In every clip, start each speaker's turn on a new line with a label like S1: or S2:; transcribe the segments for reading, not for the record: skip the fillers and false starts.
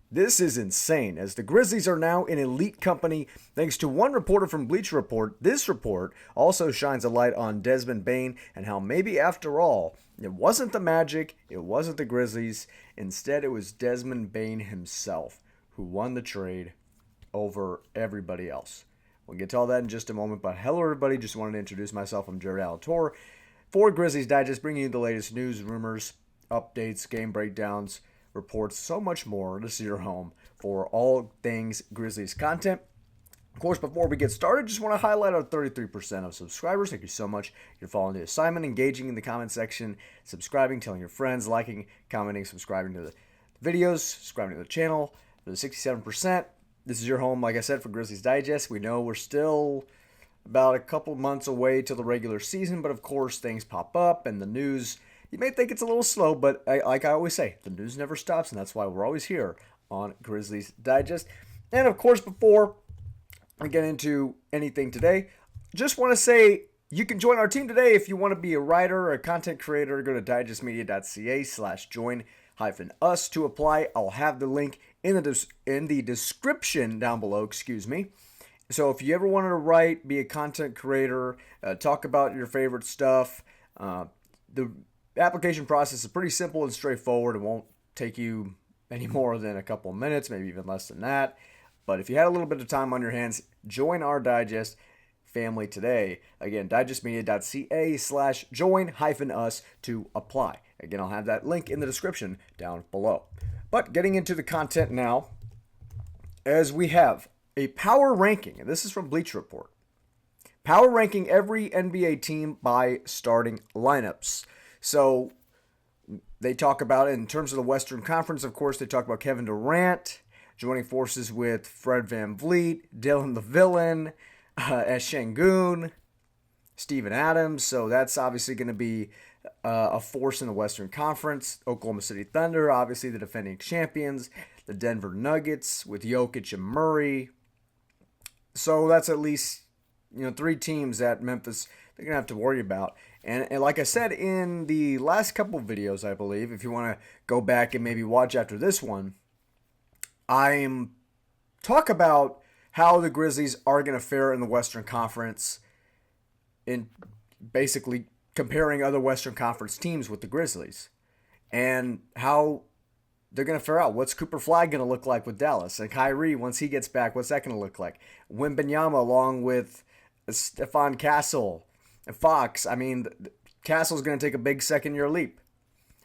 S1: This is insane, as the Grizzlies are now an elite company thanks to one reporter from Bleacher Report. This report also shines a light on Desmond Bane and how maybe after all, it wasn't the Magic, it wasn't the Grizzlies, instead it was Desmond Bane himself who won the trade over everybody else. We'll get to all that in just a moment, but hello everybody, just wanted to introduce myself. I'm Jared for Grizzlies Digest, bringing you the latest news, rumors, updates, game breakdowns, reports, so much more. This is your home for all things Grizzlies content. Of course, before we get started, just want to highlight our 33% of subscribers. Thank you so much. You're following the assignment, engaging in the comment section, subscribing, telling your friends, liking, commenting, subscribing to the videos, subscribing to the channel. For the 67%, this is your home, like I said, for Grizzlies Digest. We know we're still about a couple months away till the regular season, but of course, things pop up and the news, you may think it's a little slow, but like I always say, the news never stops, and that's why we're always here on Grizzlies Digest. And of course, before we get into anything today, just want to say you can join our team today if you want to be a writer or a content creator. Go to digestmedia.ca/join-us to apply. I'll have the link in the description down below. So if you ever wanted to write, be a content creator, talk about your favorite stuff, the application process is pretty simple and straightforward. It won't take you any more than a couple of minutes, maybe even less than that. But if you had a little bit of time on your hands, join our Digest family today. Again, digestmedia.ca/join-us to apply. Again, I'll have that link in the description down below. But getting into the content now, as we have a power ranking, and this is from Bleacher Report. Power ranking every NBA team by starting lineups. So they talk about it in terms of the Western Conference. Of course, they talk about Kevin Durant joining forces with Fred VanVleet, Dylan the Villain, Şengün, Steven Adams. So that's obviously going to be a force in the Western Conference. Oklahoma City Thunder, obviously the defending champions. The Denver Nuggets with Jokic and Murray. So that's at least, three teams that Memphis, they're going to have to worry about. And like I said in the last couple videos, I believe, if you want to go back and maybe watch after this one, I'm talk about how the Grizzlies are going to fare in the Western Conference in basically comparing other Western Conference teams with the Grizzlies and how they're going to fare out. What's Cooper Flag going to look like with Dallas? And Kyrie, once he gets back, what's that going to look like? Wembanyama along with Stephon Castle and Fox. I mean, Castle's going to take a big second-year leap.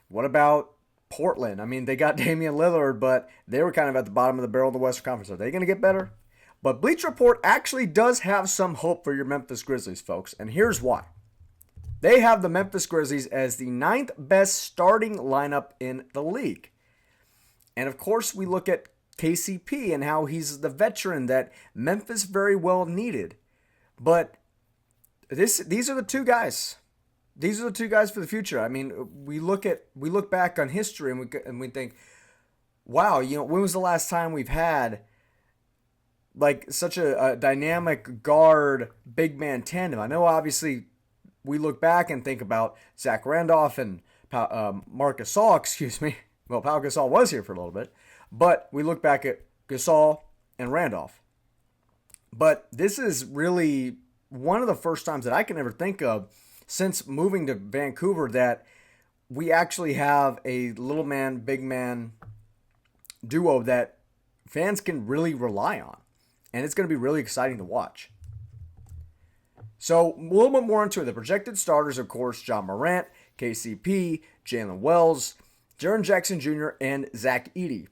S1: What about Portland? I mean, they got Damian Lillard, but they were kind of at the bottom of the barrel of the Western Conference. Are they going to get better? But Bleacher Report actually does have some hope for your Memphis Grizzlies, folks, and here's why. They have the Memphis Grizzlies as the 9th best starting lineup in the league. And of course, we look at KCP and how he's the veteran that Memphis very well needed. But these are the two guys. These are the two guys for the future. I mean, we look back on history and we think, wow, when was the last time we've had like such a dynamic guard big man tandem? I know obviously we look back and think about Zach Randolph and Marc Gasol, Well, Pau Gasol was here for a little bit, but we look back at Gasol and Randolph. But this is really one of the first times that I can ever think of since moving to Vancouver that we actually have a little man, big man duo that fans can really rely on. And it's going to be really exciting to watch. So a little bit more into it. The projected starters, of course, Ja Morant, KCP, Jaylen Wells, Jaren Jackson Jr., and Zach Edey.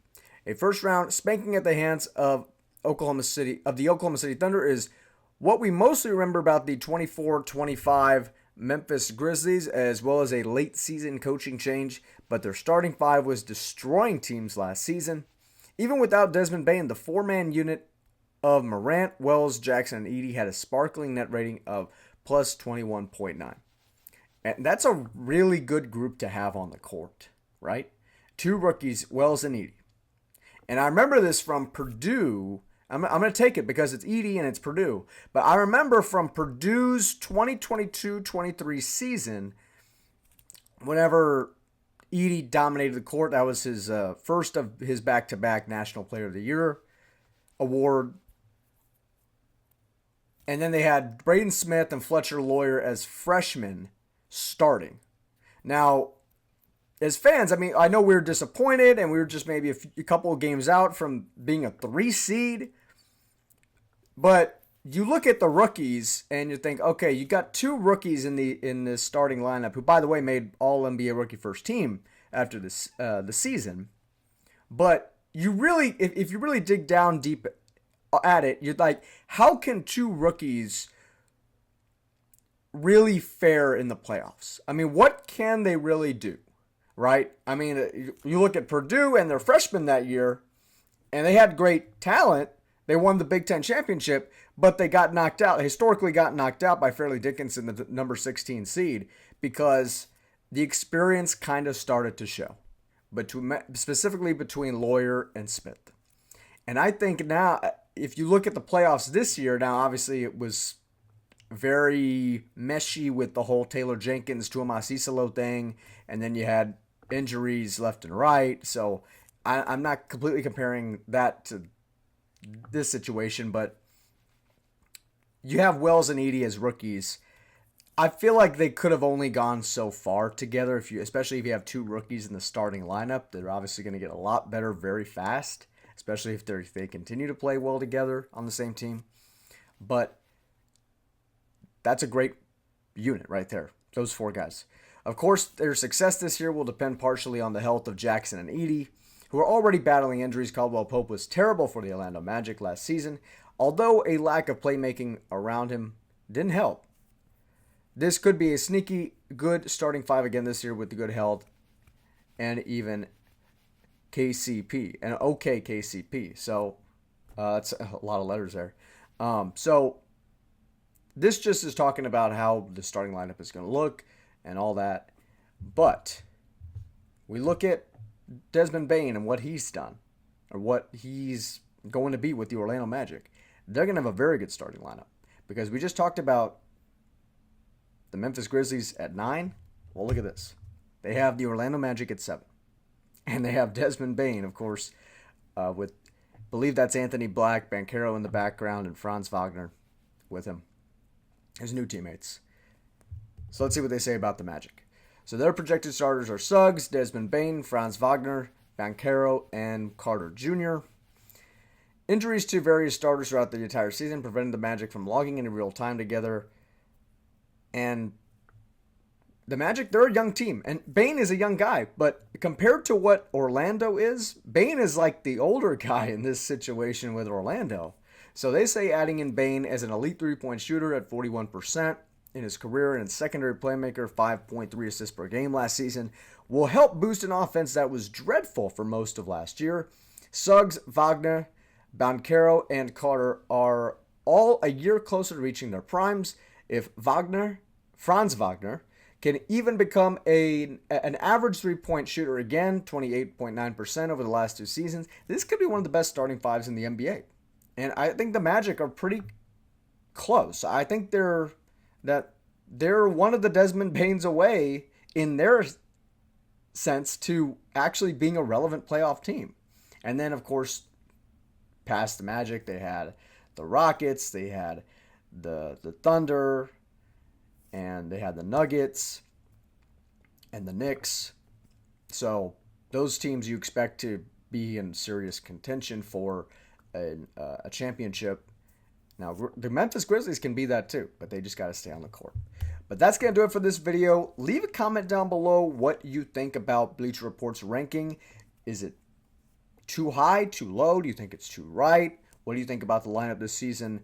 S1: A first-round spanking at the hands of the Oklahoma City Thunder is what we mostly remember about the 24-25 Memphis Grizzlies, as well as a late-season coaching change, but their starting five was destroying teams last season. Even without Desmond Bane, the four-man unit of Morant, Wells, Jackson, and Edey had a sparkling net rating of plus 21.9. And that's a really good group to have on the court, right? Two rookies, Wells and Edey. And I remember this from Purdue. I'm going to take it because it's Edey and it's Purdue. But I remember from Purdue's 2022-23 season, whenever Edey dominated the court. That was his first of his back-to-back National Player of the Year award. And then they had Braden Smith and Fletcher Lawyer as freshmen starting. Now, as fans, I mean, I know we were disappointed and we were just maybe a couple of games out from being a 3 seed. But you look at the rookies and you think, okay, you got 2 rookies in the starting lineup who, by the way, made All-NBA Rookie First Team after this the season. But you really, if you really dig down deep at it, you're like, how can 2 rookies really fare in the playoffs? I mean, what can they really do, right? I mean, you look at Purdue and their freshmen that year, and they had great talent. They won the Big Ten championship, but they got knocked out, historically got knocked out by Fairleigh Dickinson, the number 16 seed, because the experience kind of started to show, specifically between Lawyer and Smith. And I think now, if you look at the playoffs this year, now obviously it was very meshy with the whole Taylor Jenkins, Tuomas Iisalo thing, and then you had injuries left and right. So I'm not completely comparing that to this situation, but you have Wells and Edey as rookies. I feel like they could have only gone so far together, especially if you have 2 rookies in the starting lineup. They're obviously going to get a lot better very fast, especially if they continue to play well together on the same team. But that's a great unit right there, those 4 guys. Of course, their success this year will depend partially on the health of Jackson and Edey, who are already battling injuries. Caldwell Pope was terrible for the Orlando Magic last season, although a lack of playmaking around him didn't help. This could be a sneaky good starting 5 again this year with the good health and even KCP, an okay KCP. So that's a lot of letters there. So this just is talking about how the starting lineup is going to look and all that. But we look at Desmond Bane and what he's done, or what he's going to be with the Orlando Magic. They're going to have a very good starting lineup, because we just talked about the Memphis Grizzlies at 9. Well, look at this. They have the Orlando Magic at 7. And they have Desmond Bane, of course, with, I believe that's Anthony Black, Banchero in the background, and Franz Wagner with him, his new teammates. So let's see what they say about the Magic. So their projected starters are Suggs, Desmond Bane, Franz Wagner, Banchero, and Carter Jr. Injuries to various starters throughout the entire season prevented the Magic from logging in real time together. And the Magic, they're a young team. And Bane is a young guy, but compared to what Orlando is, Bane is like the older guy in this situation with Orlando. So they say adding in Bane as an elite 3-point shooter at 41% in his career and a secondary playmaker, 5.3 assists per game last season, will help boost an offense that was dreadful for most of last year. Suggs, Wagner, Banchero, and Carter are all a year closer to reaching their primes. If Franz Wagner, can even become an average 3-point shooter again, 28.9% over the last 2 seasons, this could be one of the best starting 5s in the NBA. And I think the Magic are pretty close. I think they're one of the Desmond Banes away in their sense to actually being a relevant playoff team. And then, of course, past the Magic, they had the Rockets, they had the Thunder, and they had the Nuggets and the Knicks. So those teams you expect to be in serious contention for a championship. Now, the Memphis Grizzlies can be that too, but they just got to stay on the court. But that's going to do it for this video. Leave a comment down below what you think about Bleacher Report's ranking. Is it too high, too low? Do you think it's too right? What do you think about the lineup this season?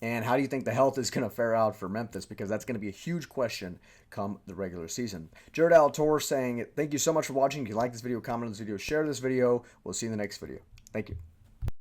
S1: And how do you think the health is going to fare out for Memphis? Because that's going to be a huge question come the regular season. Jared Alator saying, thank you so much for watching. If you like this video, comment on this video, share this video. We'll see you in the next video. Thank you.